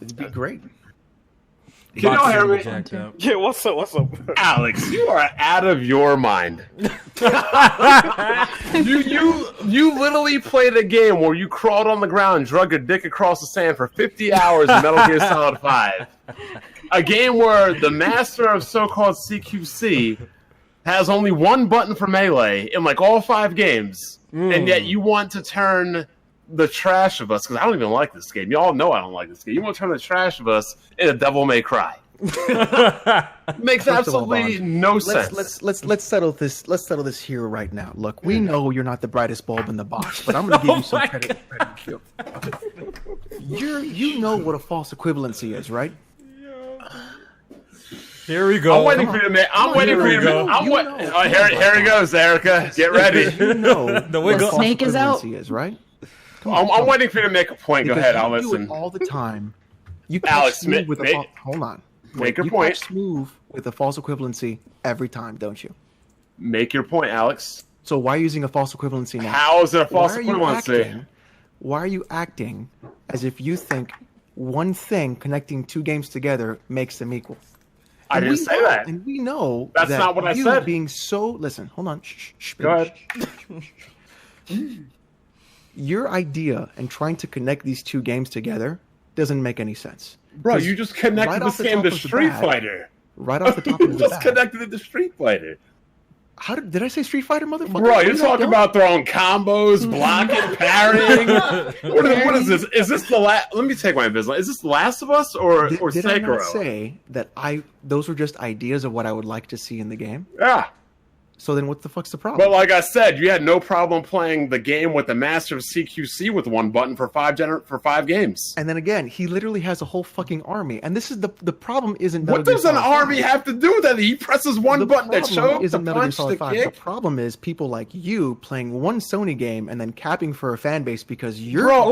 It'd be great. Can y'all hear me? Yeah, what's up? Alex, you are out of your mind. you literally played a game where you crawled on the ground and drug your dick across the sand for 50 hours in Metal Gear Solid 5. A game where the master of so-called CQC has only one button for melee in like all 5 games, and yet you want to turn the trash of us, because I don't even like this game. Y'all know I don't like this game. You want to turn the trash of us into Devil May Cry. Makes absolutely no sense. Let's settle this. Let's settle this here right now. Look, we know you're not the brightest bulb in the box, but I'm going to give you some credit. You know what a false equivalency is, right? Here we go. I'm waiting for you to make. Here he goes, Erica. Get ready. You know The what a wiggle- false snake is out. equivalency is, right? I'm waiting for you to make a point. Go Because ahead, you I'll do listen. it all the time. You catch Alex, smooth with make- a hold on. make your you point. catch smooth with a false equivalency every time, don't you? Make your point, Alex. So why are you using a false equivalency now? How is it a false Why are you equivalency? Why are you acting as if you think one thing connecting 2 games together makes them equal? I didn't say that. And we know That's that not what I you said. Being so listen, hold on. Shh, Go ahead. Your idea and trying to connect these 2 games together doesn't make any sense. Bro, 'Cause you just connected right off this the game top to of the Street bat- Fighter. Right off the top You of the just bat. connected it to Street Fighter. How did I say Street Fighter, motherfucker? Bro, you're What talking done? about throwing combos, blocking, parrying. What is this? Is this the last? Let me take my business. Is this Last of Us or Did I Sekiro? not say that those were just ideas of what I would like to see in the game? Yeah. So then what the fuck's the problem? But like I said, you had no problem playing the game with the master of CQC with one button for 5 games. And then again, he literally has a whole fucking army. And this is the problem isn't What Metal Gear does an Solid army 5. have to do with that? He presses one The button that problem shows the isn't Metal Gear punch, Solid the 5. kick. The problem is people like you playing one Sony game and then capping for a fan base because you're Bro,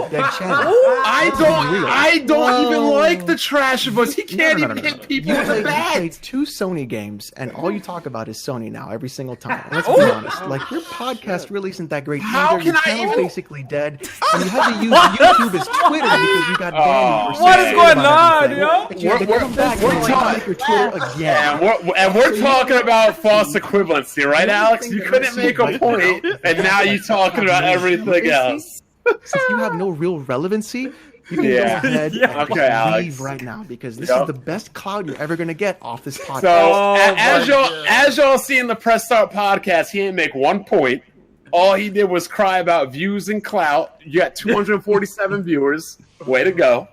that channel. I don't even like the trash of us. He can't even hit people You with a played bat. 2 Sony games, and all you talk about is Sony now every single time. And let's be honest. Like, your podcast really isn't that great How either. Your can I channel's even- basically dead, and you had to use YouTube as Twitter because you got banned. for What saying is going about on, everything. yo? And you had to We're- come back we're and like, talking- make your Twitter again. And we're talking about false equivalency, right, Alex? You couldn't make a point, and now you're talking about everything else. Since you have no real relevancy, you can Yeah. go ahead Yeah. and Okay, fucking Alex. leave right now because this Yep. is the best cloud you're ever gonna get off this podcast. So, my as y'all see in the Press Start podcast, he didn't make one point. All he did was cry about views and clout. You got 247 viewers. Way to go.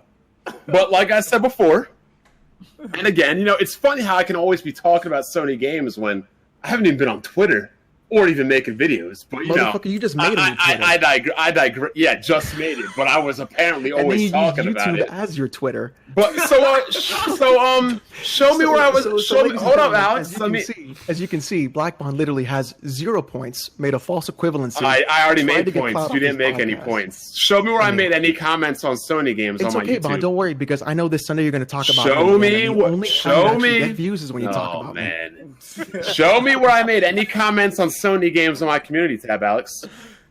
But like I said before, and again, it's funny how I can always be talking about Sony games when I haven't even been on Twitter or even making videos. But Motherfucker, you just made it on Twitter. I digress. Yeah, just made it. But I was apparently And then always you use talking about YouTube it. as your Twitter. But show me where I was. So, Show me. ladies and Hold up, gentlemen, Alex. As you can see, Black Bond literally has 0 points, made a false equivalency. I already tried made to get points. clout You off didn't this make any podcast. points. Show me where I mean- made any comments on Sony games It's on my okay, YouTube. Bond. Don't worry, because I know this Sunday you're going to talk about. Show it, me and the what. only time you Show actually me. get views is when you talk about me. man. Show me where I made any comments on Sony games on my community tab, Alex.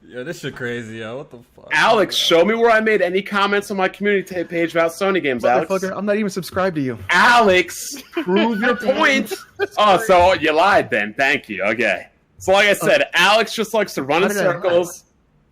Yo, this shit crazy, yo. What the fuck? Alex, show me where I made any comments on my community page about Sony games, Alex. Motherfucker, I'm not even subscribed to you. Alex, prove your point. Oh, so you lied then. Thank you. Okay. So like I said, Alex just likes to run How in did I lie? circles.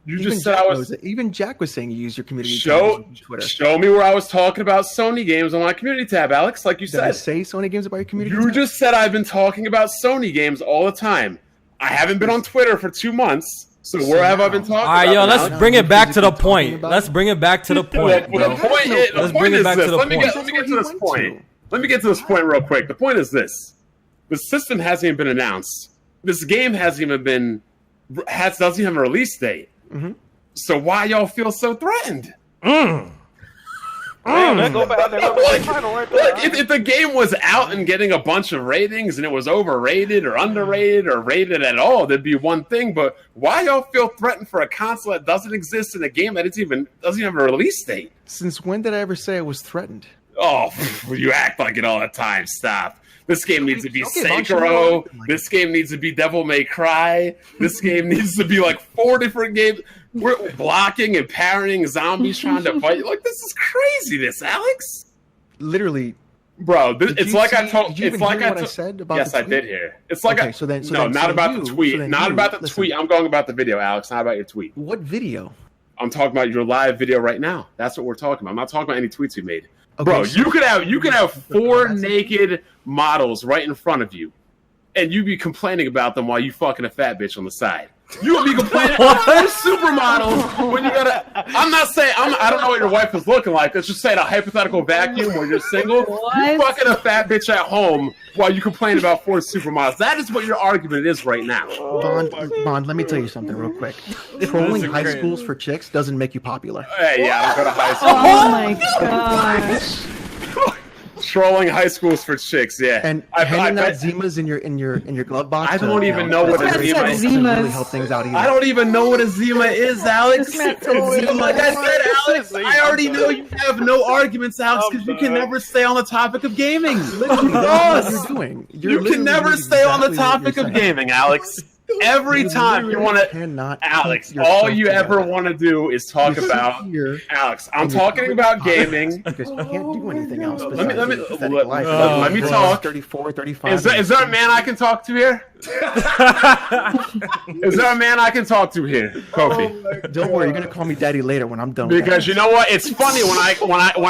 You Even just said Jack I was. Even Jack was saying you use your community Show tab on Twitter. show me where I was talking about Sony games on my community tab, Alex, like you Did I said. say Sony games about your community You tab? just said I've been talking about Sony games all the time. I haven't been on Twitter for 2 months, so where have I been talking All right, about yo, them, let's Alex? bring it back to the Physically talking point. about Let's it? bring it back to the point, Well, bro. the point is, Let's bring it back to the let me point. get That's to where he this went point. to. Let me get to this point real quick. The point is this: the system hasn't even been announced. This game hasn't even been doesn't even have a release date. Mhm. So why y'all feel so threatened? Let's go back there. Look, Final right there. if the game was out and getting a bunch of ratings and it was overrated or underrated or rated at all, there'd be one thing. But why y'all feel threatened for a console that doesn't exist in a game that doesn't even have a release date? Since when did I ever say I was threatened? Oh, you act like it all the time. Stop. This game needs to be Okay, Bob, Sekiro. like- This game needs to be Devil May Cry. This game needs to be like 4 different games. We're blocking and parrying zombies trying to fight. Like, this is craziness, Alex. Literally, bro. It's like I told. Did you It's even like hear I what I told. said about Yes, the I tweet? did hear. It's like Okay, so then not about the tweet. Not about the listen. tweet. I'm going about the video, Alex. Not about your tweet. What video? I'm talking about your live video right now. That's what we're talking about. I'm not talking about any tweets you made. Okay, Bro, so- you could have 4 naked models right in front of you, and you be complaining about them while you fucking a fat bitch on the side. You would be complaining about supermodels when you gotta. I'm not saying I don't know what your wife is looking like. Let's just say in a hypothetical vacuum where you're single. You fucking a fat bitch at home while you complain about 4 supermodels. That is what your argument is right now. Bond, let me tell you something real quick. Trolling high schools for chicks doesn't make you popular. Hey, yeah, I don't go to high school. Oh my gosh. Trolling high schools for chicks, yeah. And I handing out bet- Zimas in your glove box. I don't even know what a doesn't Zima is. really help things out either. I don't even know what a Zima is, Alex. This man said Zima. Like I said, Alex, I already know you have no arguments, Alex, because you can never stay on the topic of gaming. Literally, that's what you're doing. You're You can literally never doing stay on the exactly what topic you're of saying. gaming, Alex. Every You time you want to, cannot Alex, keep yourself all you ever together. want to do is talk You sit about here Alex. I'm and you talking quit about talking gaming. because you can't do anything else. Let me- besides let me- your pathetic let- life. let me You're talk. 34, 35. Is there a man I can talk to here? Is there a man I can talk to here, Kofi? Don't worry, you're gonna call me daddy later when I'm done. with Because that. you know what? It's funny when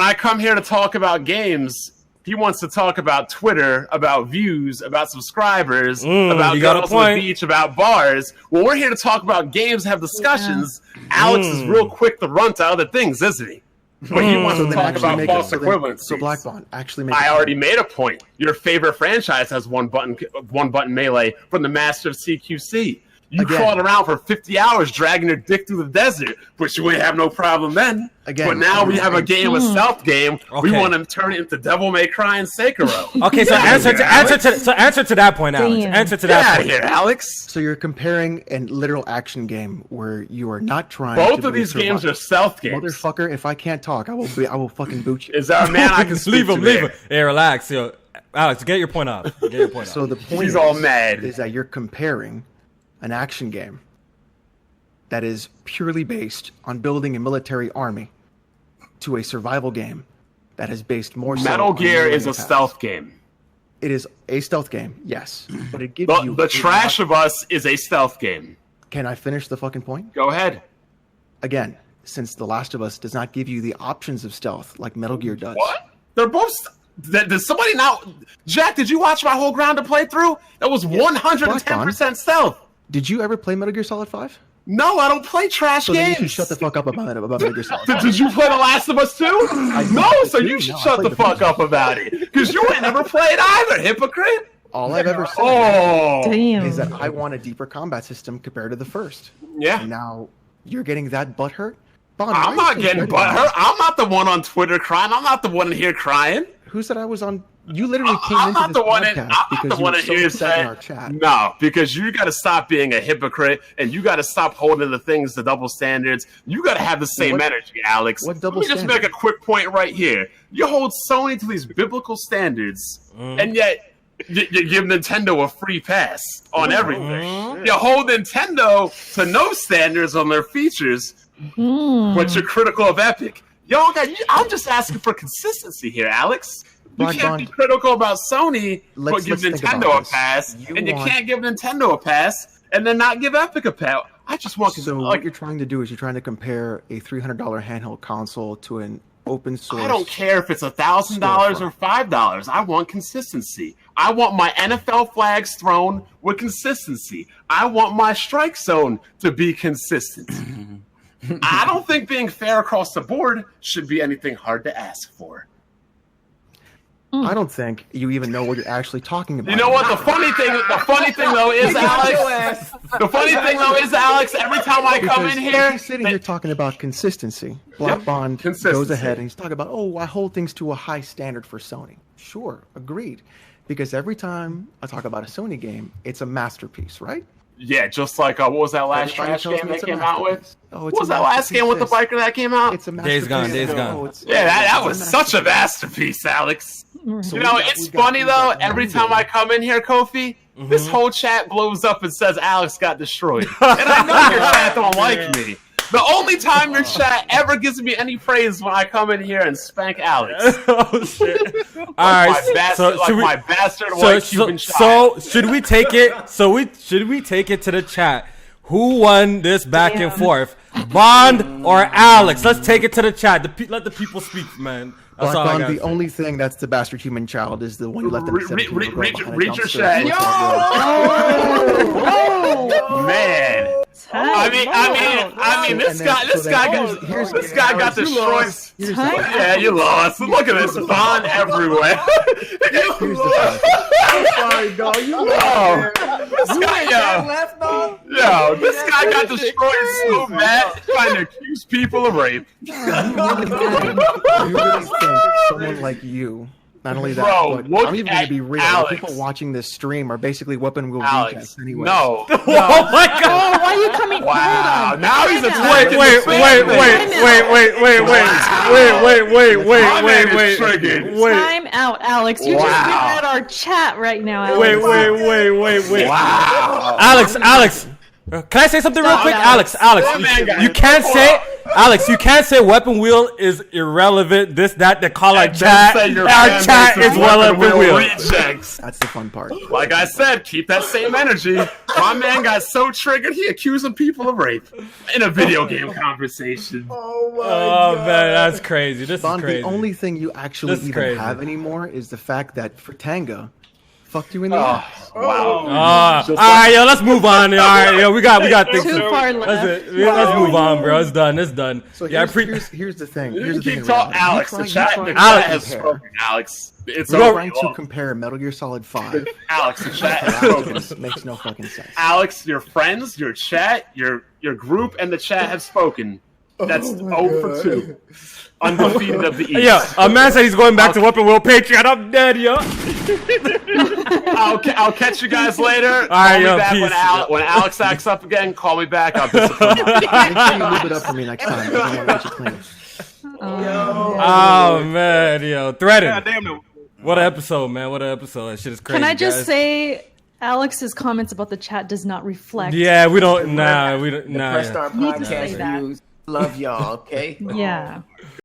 I come here to talk about games, he wants to talk about Twitter, about views, about subscribers, about you got a girls on the point. beach, about bars. When we're here to talk about games, have discussions, Alex is real quick to run to other things, isn't he? But he wants So to then talk actually about make false it. equivalence. So Black Bond actually make. I already made a point. Your favorite franchise has one button melee from the master of CQC. You Again. crawled around for 50 hours dragging your dick through the desert, but you ain't have no problem then. Again. But now we have a game, a stealth game. We Okay. want to turn it into Devil May Cry and Sekiro. Okay, so answer to that point, Alex. Damn. Answer to Get that out of point. here, Alex. So you're comparing a literal action game where you are not trying. Both to of these survive. games are stealth games. Motherfucker, if I can't talk, I will fucking boot you. Is there a man I can speak leave to him, leave there? him. Hey, relax, yo. Alex, get your point out. Get your point out. So the point He's all mad. is that you're comparing an action game that is purely based on building a military army to a survival game that is based more so Metal on Gear reloading is a paths. stealth game. It is a stealth game, yes, but it gives you The Trash of Us is a stealth game. Can I finish the fucking point? Go ahead. Again, since The Last of Us does not give you the options of stealth like Metal Gear does. What? They're both. Did somebody now? Jack, did you watch my whole ground to play through? That was 110% stealth. Did you ever play Metal Gear Solid 5? No, I don't play trash So then you games. should shut the fuck up about Metal Gear Solid 5. Did you play The Last of Us 2? No, so you should No, I shut played the the fuck first up about it. Because you ain't never played either, hypocrite. All I've ever said Oh. Damn. is that I want a deeper combat system compared to the first. Yeah. And now you're getting that butthurt? Bond, I'm why are not you so getting good about butthurt. it? I'm not the one on Twitter crying. I'm not the one in here crying. Who said I was on? You literally came I'm into not this the one. podcast I'm not because the you one were in so here upset in saying our chat. no, because you got to stop being a hypocrite and you got to stop holding the things to double standards. You got to have the same What- energy, Alex. what double Let me just standard? make a quick point right here. You hold Sony to these biblical standards, and yet you give Nintendo a free pass on everything. You hold Nintendo to no standards on their features, but you're critical of Epic. I'm just asking for consistency here, Alex. You Black can't be Bond. critical about Sony, but Let's give think Nintendo about a this. pass, You and you want- can't give Nintendo a pass, and then not give Epic a pass. I just want So like what you're trying to do is you're trying to compare a $300 handheld console to an open source. I don't care if it's $1,000 or $5. I want consistency. I want my NFL flags thrown with consistency. I want my strike zone to be consistent. I don't think being fair across the board should be anything hard to ask for. I don't think you even know what you're actually talking about. You know what? The funny thing though is, Alex. The funny thing though is, Alex. Every time I come Because in if here, he's sitting here talking about consistency. Black Bond Consistency. goes ahead and he's talking about, oh, I hold things to a high standard for Sony. Sure, agreed. Because every time I talk about a Sony game, it's a masterpiece, right? yeah, just like what was that last Everybody trash tells game me it's they a came out with? masterpiece. Oh, What it's was a that last game with the masterpiece. biker that came out? It's a Days masterpiece. Gone, Days Oh, Gone. it's- Yeah, that it's a was such a masterpiece, Alex. So You we know, got- it's we got- funny we though. got Every one time game. I come in here, Kofi, this whole chat blows up and says Alex got destroyed, and I know your chat don't like me. The only time your chat ever gives me any praise when I come in here and spank Alex. Oh shit! All right, My bastard white Cuban chat. So should we take it? Should we take it to the chat? Who won this back and forth, Bond or Alex? Let's take it to the chat. Let the people speak, man. That's all I got. The only thing that's the bastard human child is the one you left in the read your chat. Man. I mean, this guy got destroyed. Yeah, you lost. Look at this Bond everywhere. This guy got destroyed so bad trying to accuse people of rape. You really think someone like you? Not only that, Bro, but I'm even going to be real. Alex. The people watching this stream are basically weapon wheel Alex, rejects anyway. no. Oh my god! Why are you coming? Wow. Now he's Wait! attacking Wait! Time out, Alex. You're just getting at our chat right now, Alex. Wait! Wow. Alex! Can I say something real quick? Alex, you can't say weapon wheel is irrelevant. This, that, they call our chat. Our chat is weapon wheel. Rejects. That's the fun part. Like I said, keep that same energy. My man got so triggered, he accusing people of rape in a video game conversation. Oh man, that's crazy. This Bond, is crazy. the only thing you actually even have anymore is the fact that Fratanga fucked you in the ass. Wow. All right, yo, let's move on. All right, yo, we got things. Too far left. That's it. Let's move on, bro. It's done. So Yeah, here's the thing. Here's the thing. Keep talking, Alex. The chat has spoken. Alex, it's We're over. trying to compare Metal Gear Solid 5. Alex, the chat has spoken. This makes no fucking sense. Alex, your friends, your chat, your group, and the chat have spoken. That's 0 for 2. Undefeated of the East. Yeah, a man said he's going back to Weapon Wheel Patreon. I'm dead, yo. I'll catch you guys later. All right, yo, back peace. when Alex acts up again, call me back. I'll discipline him. Make sure you leave it up for me next time. I don't want to let you clean it. Oh man, yo, threatened. God damn it. What an episode, man. What an episode. That shit is crazy. Can I just guys. say, Alex's comments about the chat does not reflect. Yeah, we don't. Nah, we don't. Press Nah. Start You need to say podcast that. views. Love y'all, okay? Yeah.